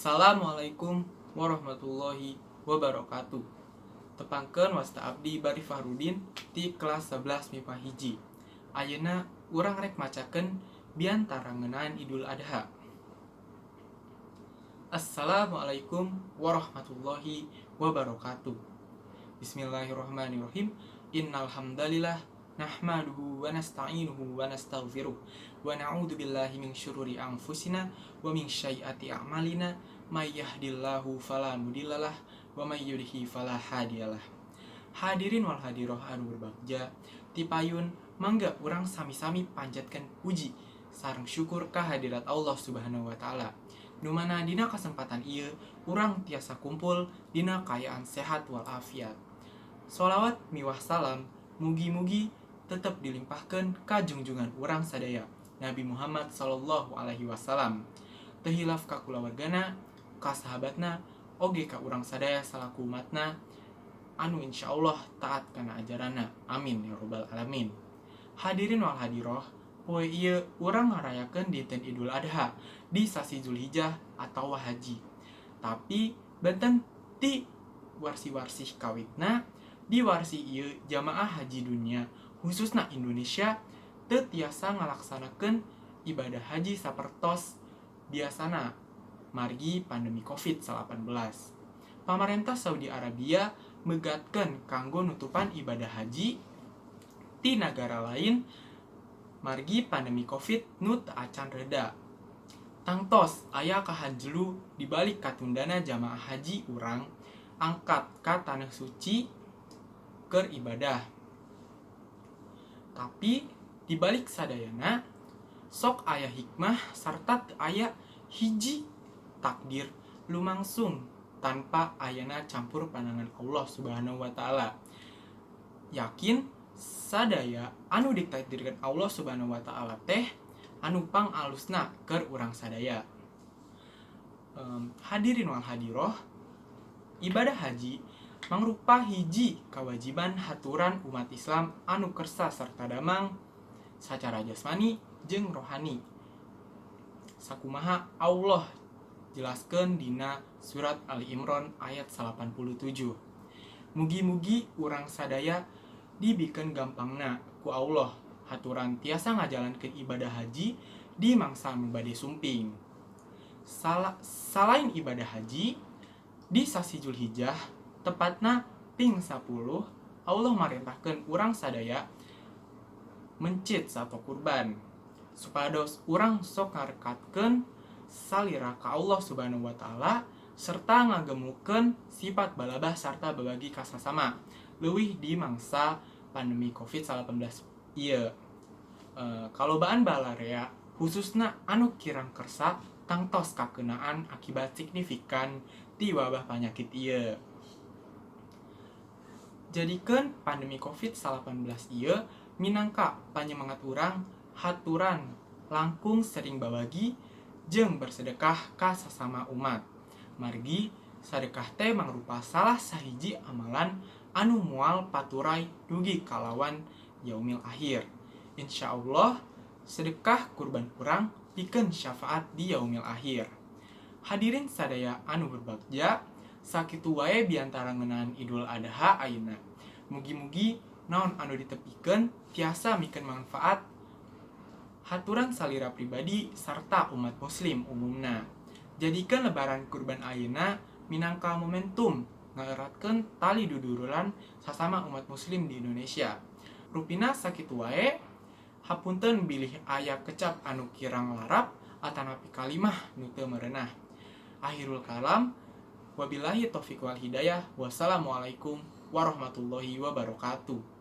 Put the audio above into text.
Assalamualaikum warahmatullahi wabarakatuh. Tepangkeun wasta abdi Bari Fahrudin ti kelas 11 MIPA hiji. Ayeuna urang rek macakeun biantara ngeunaan Idul Adha. Assalamualaikum warahmatullahi wabarakatuh. Bismillahirrahmanirrahim. Innal hamdalillah nahmaduhu wa nasta'inuhu wa nastaghfiruh wa na'udzu billahi min syururi anfusina wa min sayyiati a'malina may yahdihillahu fala mudhillalah wa may yudhlil fala hadiyalah. Hadirin wal hadiroh anu berbagja, ti payun mangga urang sami-sami panjatkeun puji sareng syukur ka hadirat Allah Subhanahu wa taala. Nu mana dina kesempatan ieu urang tiasa kumpul dina kaayaan sehat wal afiat. Sholawat miwah salam mugi-mugi tetep dilimpahkeun ka junjungan urang sadaya Nabi Muhammad sallallahu alaihi wasallam. Teu hilaf ka kulawargana, ka sahabatna, oge ka urang sadaya salaku umatna anu insyaallah taat kana ajaranna. Amin ya rabbal alamin. Hadirin wal hadiroh, poe ieu urang ngarayakeun dinten Idul Adha di sasi Zulhijjah atau haji. Tapi benten ti warsi-warsi kawitna di warsi ieu jamaah haji dunia khususna Indonesia teu tiasa ngalaksanakeun ibadah haji sapertos biasana margi pandemi Covid-19. Pamarentah Saudi Arabia megatkeun kanggo nutupan ibadah haji ti nagara lain margi pandemi Covid nu teu acan reda. Tangtos aya kahanjlu dibalik katundana jamaah haji urang angkat ka tanah suci keur ibadah. Tapi dibalik sadayana sok aya hikmah sarta aya hiji takdir lumangsung tanpa ayana campur pandangan Allah Subhanahu wa taala. Yakin sadaya anu ditakdirkeun Allah Subhanahu wa taala teh anu pangalusna keur urang sadaya. Hadirin wal hadiroh, ibadah haji mangrupa hiji kewajiban haturan umat Islam anu kersa sarta damang sacara jasmani jeung rohani. Sakumaha Allah jelaskeun dina surat Ali Imran ayat 87. Mugi-mugi urang sadaya dibikeun gampangna ku Allah haturan tiasa ngajalankeun ibadah haji di mangsa nu bade sumping. Selain ibadah haji di sasi Zulhijjah tepatna ping 10 Allah marentahkeun urang sadaya mencit sato kurban supados urang sok ngarekatkeun salira ka Allah Subhanahu wa taala serta ngagemukeun sifat balabah sarta babagi ka sasama leuwih di mangsa pandemi Covid-19 ieu. Kalobaan balarea khususna anu kirang kersa tangtos kakeunaan akibat signifikan ti wabah panyakit ieu. Jadikeun pandemi Covid-19 ieu minangka panyemangat urang haturan langkung sering babagi jeung bersedekah ka sasama umat. Margi sedekah teh mangrupa salah sahiji amalan anu moal paturai dugi kalawan yaumil akhir. Insyaallah sedekah kurban urang pikeun syafaat di yaumil akhir. Hadirin sadaya anu berbagja, sakitu wae biantara ngeunaan Idul Adha ayeuna. Mugi-mugi naon anu ditepikeun tiasa mikeun manfaat haturan salira pribadi sarta umat muslim umumna. Jadikeun lebaran kurban ayeuna minangka momentum ngaeratkeun tali dudurulan sasama umat muslim di Indonesia. Rupina sakitu wae, hapunten bilih aya kecap anu kirang larap atanapi kalimah nu teu merenah. Akhirul kalam, wabillahi taufiq wal hidayah. Wassalamualaikum warahmatullahi wabarakatuh.